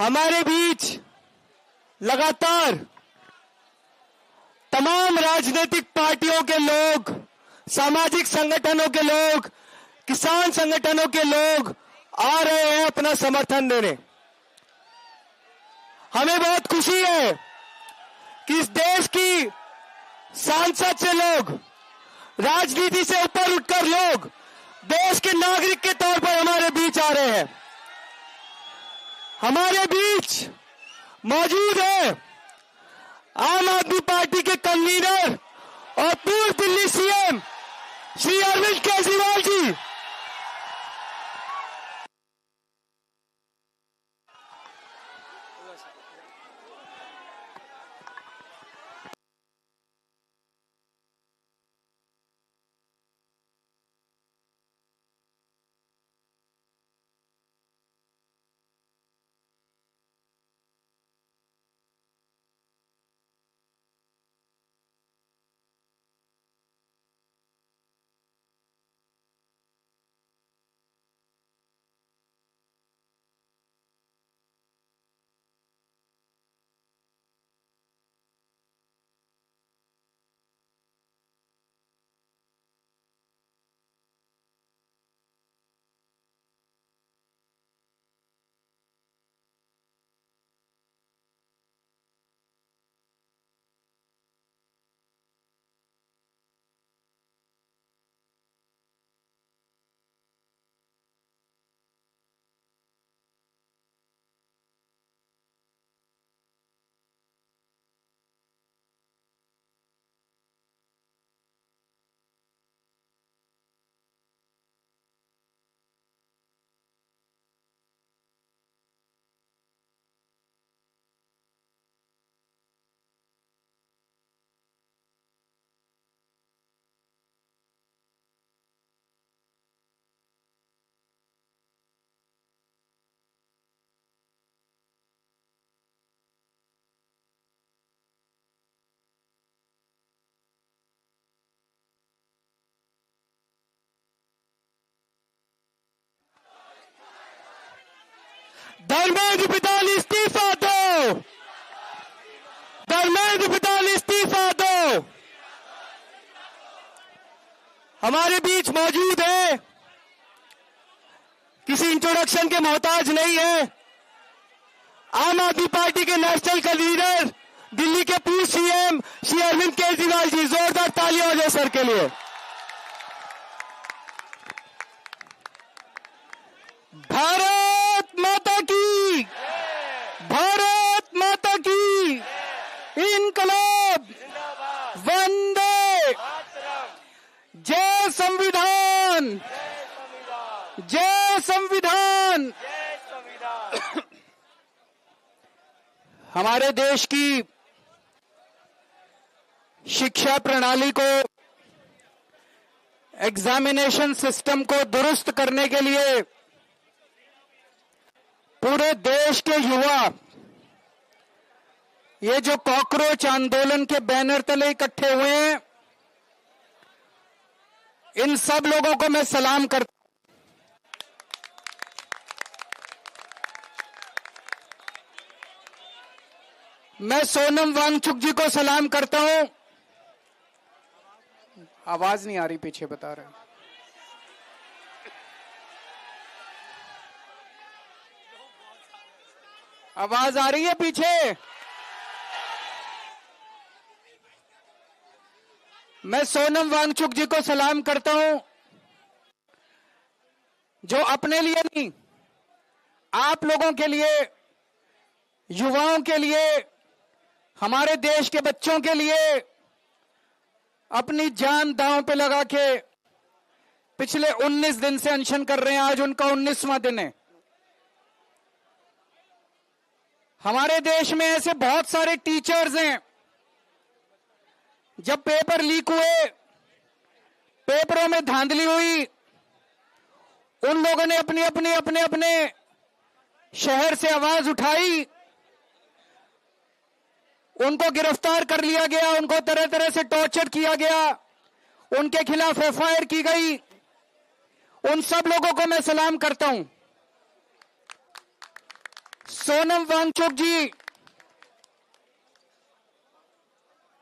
हमारे बीच लगातार तमाम राजनीतिक पार्टियों के लोग, सामाजिक संगठनों के लोग, किसान संगठनों के लोग आ रहे हैं अपना समर्थन देने। हमें बहुत खुशी है कि इस देश की सांसद से लोग, राजनीति से ऊपर उठकर लोग देश के नागरिक के तौर पर हमारे बीच आ रहे हैं। हमारे बीच मौजूद है आम आदमी पार्टी के कन्वीनर और पूर्व दिल्ली सीएम श्री अरविंद केजरीवाल जी। धर्मेंद्र प्रधान इस्तीफा दो, धर्मेंद्र प्रधान इस्तीफा दो। हमारे बीच मौजूद है, किसी इंट्रोडक्शन के मोहताज नहीं है, आम आदमी पार्टी के नेशनल कन्वीनर, दिल्ली के पूर्व सीएम श्री अरविंद केजरीवाल जी। जोरदार तालियां हो जाए सर के लिए। भारत माता की, भारत माता की, इनकलाब, वंदे, जय संविधान, जय संविधान। हमारे देश की शिक्षा प्रणाली को, एग्जामिनेशन सिस्टम को दुरुस्त करने के लिए पूरे देश के युवा ये जो कॉकरोच आंदोलन के बैनर तले इकट्ठे हुए हैं, इन सब लोगों को मैं सलाम करता हूं। मैं सोनम वांगचुक जी को सलाम करता हूं। आवाज नहीं आ रही, पीछे बता रहे हैं। आवाज आ रही है पीछे? मैं सोनम वांगचुक जी को सलाम करता हूं, जो अपने लिए नहीं, आप लोगों के लिए, युवाओं के लिए, हमारे देश के बच्चों के लिए अपनी जान दांव पे लगा के पिछले 19 दिन से अनशन कर रहे हैं। आज उनका 19वां दिन है। हमारे देश में ऐसे बहुत सारे टीचर्स हैं, जब पेपर लीक हुए, पेपरों में धांधली हुई, उन लोगों ने अपने शहर से आवाज उठाई, उनको गिरफ्तार कर लिया गया, उनको तरह तरह से टॉर्चर किया गया, उनके खिलाफ एफआईआर की गई। उन सब लोगों को मैं सलाम करता हूं। सोनम वांगचुक जी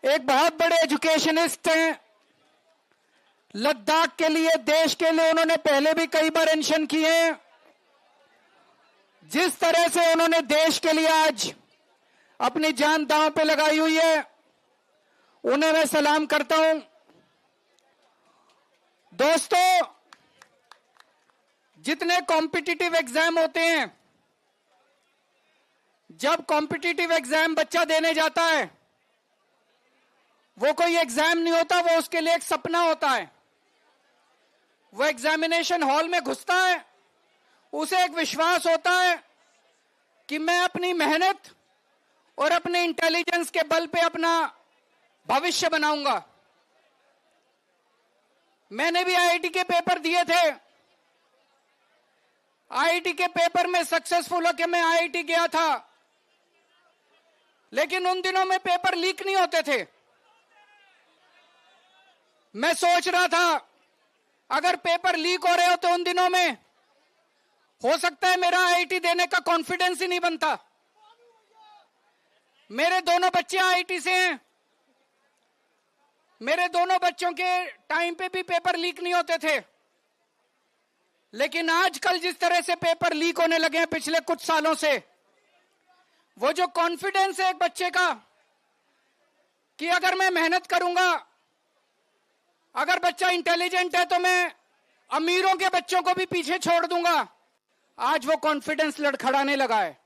एक बहुत बड़े एजुकेशनिस्ट हैं। लद्दाख के लिए, देश के लिए उन्होंने पहले भी कई बार एक्शन किए हैं। जिस तरह से उन्होंने देश के लिए आज अपनी जान दांव पे लगाई हुई है, उन्हें मैं सलाम करता हूं। दोस्तों, जितने कॉम्पिटिटिव एग्जाम होते हैं, जब कॉम्पिटिटिव एग्जाम बच्चा देने जाता है, वो कोई एग्जाम नहीं होता, वो उसके लिए एक सपना होता है। वो एग्जामिनेशन हॉल में घुसता है, उसे एक विश्वास होता है कि मैं अपनी मेहनत और अपने इंटेलिजेंस के बल पे अपना भविष्य बनाऊंगा। मैंने भी आईआईटी के पेपर दिए थे। आईआईटी के पेपर में सक्सेसफुल होकर मैं आईआईटी गया था, लेकिन उन दिनों में पेपर लीक नहीं होते थे। मैं सोच रहा था अगर पेपर लीक हो रहे हो तो उन दिनों में हो सकता है मेरा आईआईटी देने का कॉन्फिडेंस ही नहीं बनता। मेरे दोनों बच्चे आईआईटी से हैं। मेरे दोनों बच्चों के टाइम पे भी पेपर लीक नहीं होते थे, लेकिन आजकल जिस तरह से पेपर लीक होने लगे हैं पिछले कुछ सालों से, वो जो कॉन्फिडेंस है एक बच्चे का कि अगर मैं मेहनत करूंगा, अगर बच्चा इंटेलिजेंट है तो मैं अमीरों के बच्चों को भी पीछे छोड़ दूंगा, आज वो कॉन्फिडेंस लड़खड़ाने लगा है।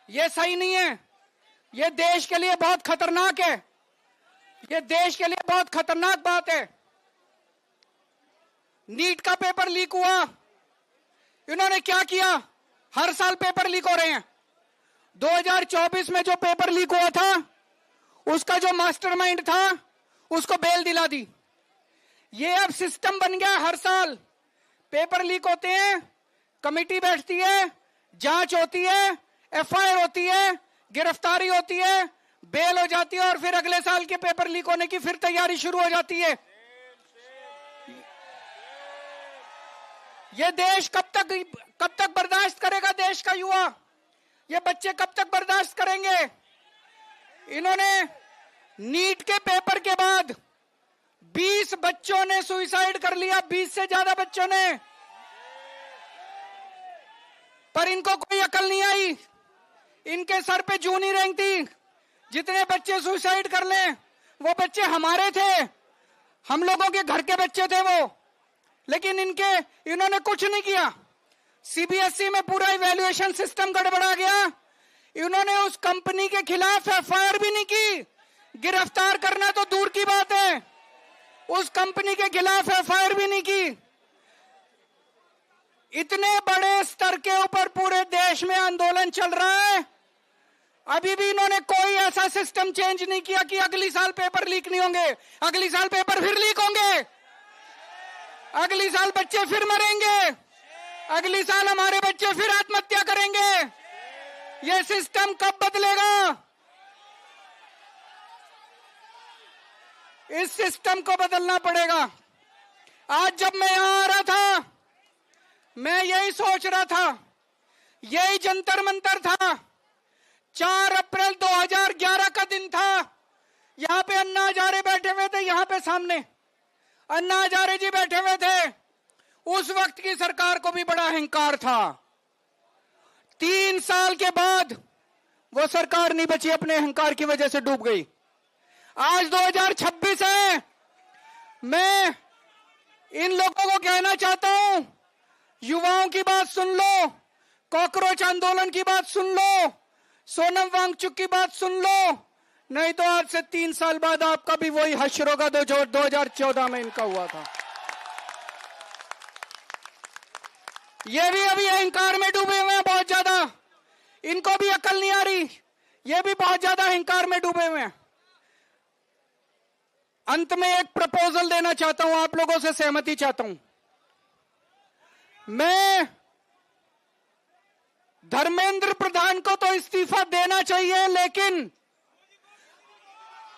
ये सही नहीं है। ये देश के लिए बहुत खतरनाक है। ये देश के लिए बहुत खतरनाक बात है। नीट का पेपर लीक हुआ, इन्होंने क्या किया? हर साल पेपर लीक हो रहे हैं। 2024 में जो पेपर लीक हुआ था, उसका जो मास्टरमाइंड था, उसको बेल दिला दी। ये अब सिस्टम बन गया। हर साल पेपर लीक होते हैं, कमेटी बैठती है, जांच होती है, एफआईआर होती है, गिरफ्तारी होती है, बेल हो जाती है, और फिर अगले साल के पेपर लीक होने की फिर तैयारी शुरू हो जाती है। ये देश कब तक बर्दाश्त करेगा? देश का युवा, ये बच्चे कब तक बर्दाश्त करेंगे? इन्होंने नीट के पेपर के बाद 20 बच्चों ने सुसाइड कर लिया, 20 से ज्यादा बच्चों ने, पर इनको कोई अकल नहीं आई। इनके सर पे जूं नहीं रेंगती। जितने बच्चे सुसाइड कर लें, वो बच्चे हमारे थे, हम लोगों के घर के बच्चे थे वो, लेकिन इन्होंने कुछ नहीं किया। सीबीएसई में पूरा इवैल्यूएशन सिस्टम गड़बड़ा गया। इन्होंने उस कंपनी के खिलाफ एफआईआर भी नहीं की। गिरफ्तार करना तो दूर की बात है, उस कंपनी के खिलाफ एफआईआर भी नहीं की। इतने बड़े स्तर के ऊपर पूरे देश में आंदोलन चल रहा है, अभी भी इन्होंने कोई ऐसा सिस्टम चेंज नहीं किया कि अगली साल पेपर लीक नहीं होंगे। अगली साल पेपर फिर लीक होंगे, अगली साल बच्चे फिर मरेंगे, अगली साल हमारे बच्चे फिर आत्महत्या करेंगे। यह सिस्टम कब बदलेगा? इस सिस्टम को बदलना पड़ेगा। आज जब मैं यहां आ रहा था, मैं यही सोच रहा था, यही जंतर मंतर था। 4 अप्रैल 2011 का दिन था। यहां पे अन्ना हजारे बैठे हुए थे, यहां पे सामने अन्ना हजारे जी बैठे हुए थे। उस वक्त की सरकार को भी बड़ा अहंकार था। 3 साल के बाद वो सरकार नहीं बची, अपने अहंकार की वजह से डूब गई। आज 2026 है। मैं इन लोगों को कहना चाहता हूं, युवाओं की बात सुन लो, कॉकरोच आंदोलन की बात सुन लो, सोनम वांगचुक की बात सुन लो, नहीं तो आज से 3 साल बाद आपका भी वही हश्र होगा जो 2014 में इनका हुआ था। ये भी अभी अहंकार में डूबे हुए हैं बहुत ज्यादा। इनको भी अकल नहीं आ रही, ये भी बहुत ज्यादा अहंकार में डूबे हुए हैं। अंत में एक प्रपोजल देना चाहता हूं, आप लोगों से सहमति चाहता हूं। मैं धर्मेंद्र प्रधान को तो इस्तीफा देना चाहिए, लेकिन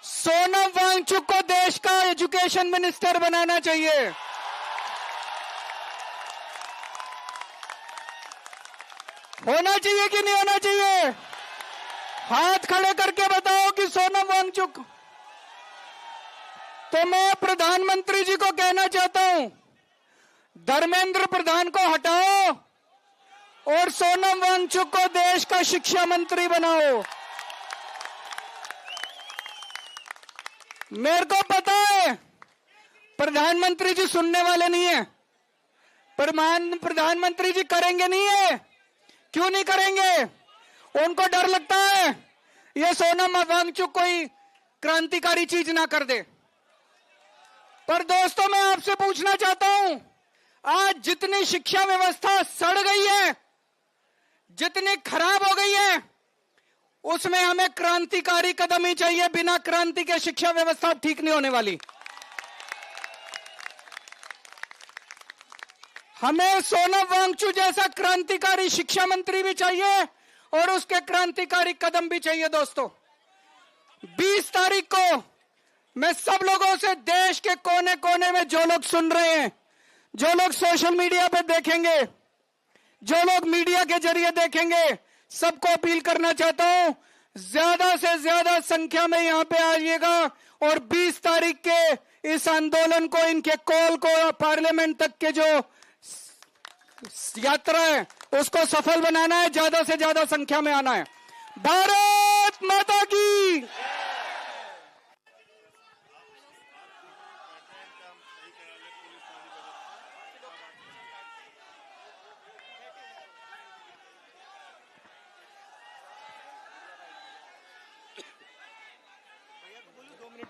सोनम वांगचुक को देश का एजुकेशन मिनिस्टर बनाना चाहिए। होना चाहिए कि नहीं होना चाहिए? हाथ खड़े करके बताओ कि सोनम वांगचुक। तो मैं प्रधानमंत्री जी को कहना चाहता हूं, धर्मेंद्र प्रधान को हटाओ और सोनम वांगचुक को देश का शिक्षा मंत्री बनाओ। मेरे को पता है प्रधानमंत्री जी सुनने वाले नहीं है, प्रधानमंत्री जी करेंगे नहीं है। क्यों नहीं करेंगे? उनको डर लगता है ये सोनम वांगचुक कोई क्रांतिकारी चीज ना कर दे। पर दोस्तों, मैं आपसे पूछना चाहता हूं, आज जितनी शिक्षा व्यवस्था सड़ गई है, जितनी खराब हो गई है, उसमें हमें क्रांतिकारी कदम ही चाहिए। बिना क्रांति के शिक्षा व्यवस्था ठीक नहीं होने वाली। हमें सोनम वांगचुक जैसा क्रांतिकारी शिक्षा मंत्री भी चाहिए और उसके क्रांतिकारी कदम भी चाहिए। दोस्तों, 20 तारीख को मैं सब लोगों से, देश के कोने कोने में जो लोग सुन रहे हैं, जो लोग सोशल मीडिया पे देखेंगे, जो लोग मीडिया के जरिए देखेंगे, सबको अपील करना चाहता हूं, ज्यादा से ज्यादा संख्या में यहां पे आइएगा और 20 तारीख के इस आंदोलन को, इनके कॉल को, पार्लियामेंट तक के जो यात्रा है उसको सफल बनाना है। ज्यादा से ज्यादा संख्या में आना है। भारत माता की।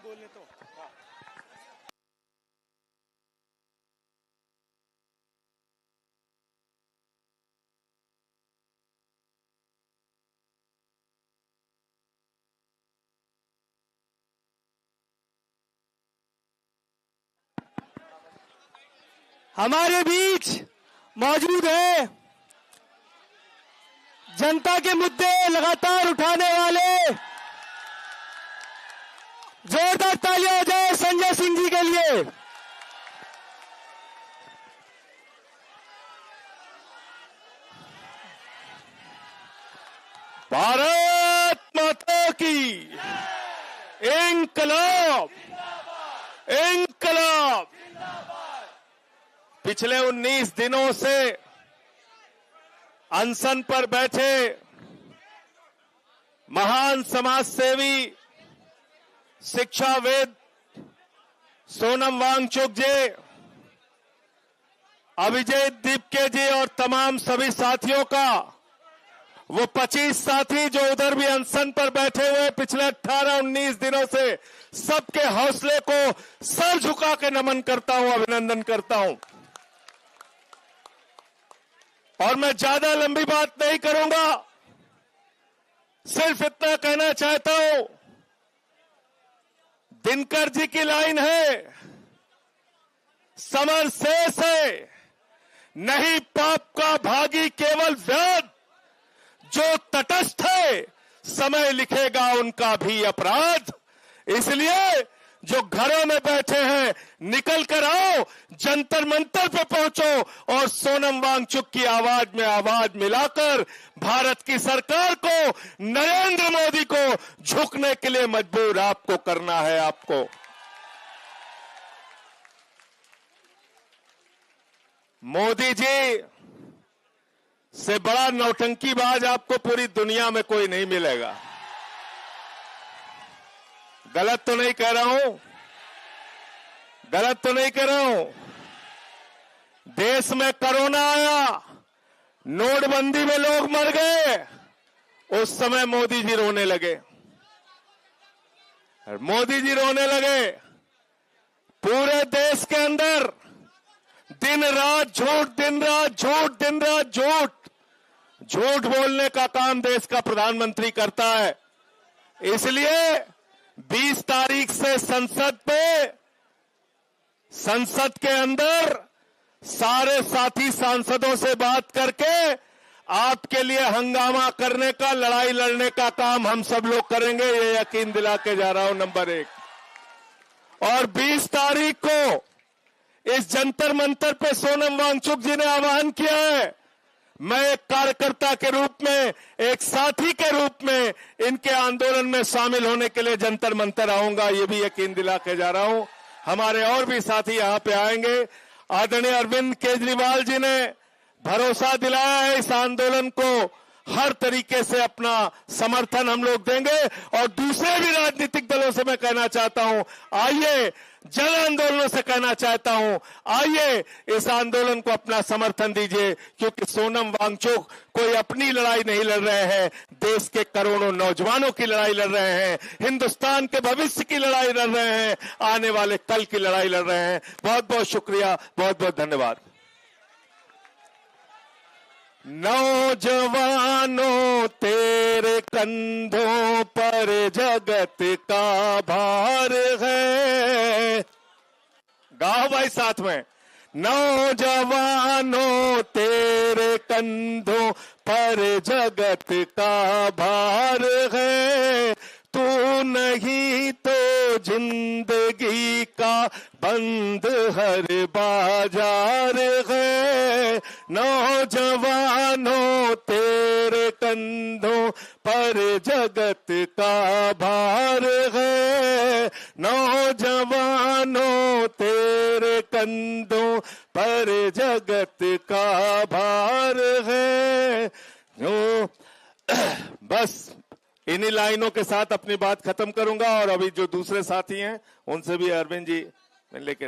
बोलने तो हमारे बीच मौजूद है जनता के मुद्दे लगातार उठाने वाले। जोरदार तालियां हो जाए संजय सिंह जी के लिए। भारत माता की। इंकलाब, इंकलाब। पिछले 19 दिनों से अनशन पर बैठे महान समाजसेवी, शिक्षाविद सोनम वांगचुक जी, अभिजीत दीपके जी और तमाम सभी साथियों का, वो 25 साथी जो उधर भी अनशन पर बैठे हुए पिछले 18-19 दिनों से, सबके हौसले को सर झुका के नमन करता हूं, अभिनंदन करता हूं। और मैं ज्यादा लंबी बात नहीं करूंगा, सिर्फ इतना कहना चाहता हूं, दिनकर जी की लाइन है, समर शेष है, नहीं पाप का भागी केवल व्याध, जो तटस्थ है समय लिखेगा उनका भी अपराध। इसलिए जो घरों में बैठे हैं, निकल कर आओ, जंतर मंतर पे पहुंचो और सोनम वांगचुक की आवाज में आवाज मिलाकर भारत की सरकार को, नरेंद्र मोदी को झुकने के लिए मजबूर आपको करना है। आपको मोदी जी से बड़ा नौटंकीबाज आपको पूरी दुनिया में कोई नहीं मिलेगा। गलत तो नहीं कह रहा हूं, गलत तो नहीं कह रहा हूं। देश में कोरोना आया, नोटबंदी में लोग मर गए, उस समय मोदी जी रोने लगे, मोदी जी रोने लगे। पूरे देश के अंदर दिन रात झूठ, दिन रात झूठ, दिन रात झूठ, झूठ बोलने का काम देश का प्रधानमंत्री करता है। इसलिए 20 तारीख से संसद के अंदर सारे साथी सांसदों से बात करके आपके लिए हंगामा करने का, लड़ाई लड़ने का काम हम सब लोग करेंगे, ये यकीन दिला के जा रहा हूं। नंबर 1। और 20 तारीख को इस जंतर मंतर पे सोनम वांगचुक जी ने आह्वान किया है, मैं एक कार्यकर्ता के रूप में, एक साथी के रूप में इनके आंदोलन में शामिल होने के लिए जंतर मंतर आऊंगा, ये भी यकीन दिला के जा रहा हूं। हमारे और भी साथी यहां पे आएंगे। आदरणीय अरविंद केजरीवाल जी ने भरोसा दिलाया है इस आंदोलन को हर तरीके से अपना समर्थन हम लोग देंगे। और दूसरे भी राजनीतिक दलों से मैं कहना चाहता हूं, आइए, जन आंदोलनों से कहना चाहता हूं, आइए इस आंदोलन को अपना समर्थन दीजिए, क्योंकि सोनम वांगचुक कोई अपनी लड़ाई नहीं लड़ रहे हैं, देश के करोड़ों नौजवानों की लड़ाई लड़ रहे हैं, हिंदुस्तान के भविष्य की लड़ाई लड़ रहे हैं, आने वाले कल की लड़ाई लड़ रहे हैं। बहुत बहुत शुक्रिया, बहुत बहुत धन्यवाद। नौजवानों तेरे कंधों पर जगत का भार है, गाओ भाई साथ में। नौजवानों तेरे कंधों पर जगत का भार है, तू नहीं तो जिंदगी का बंद हर बाजार है। नौजवानों तेरे कंधों पर जगत का भार है, नौजवानों तेरे कंधों पर जगत का भार है। बस इन्हीं लाइनों के साथ अपनी बात खत्म करूंगा और अभी जो दूसरे साथी हैं उनसे भी अरविंद जी लेके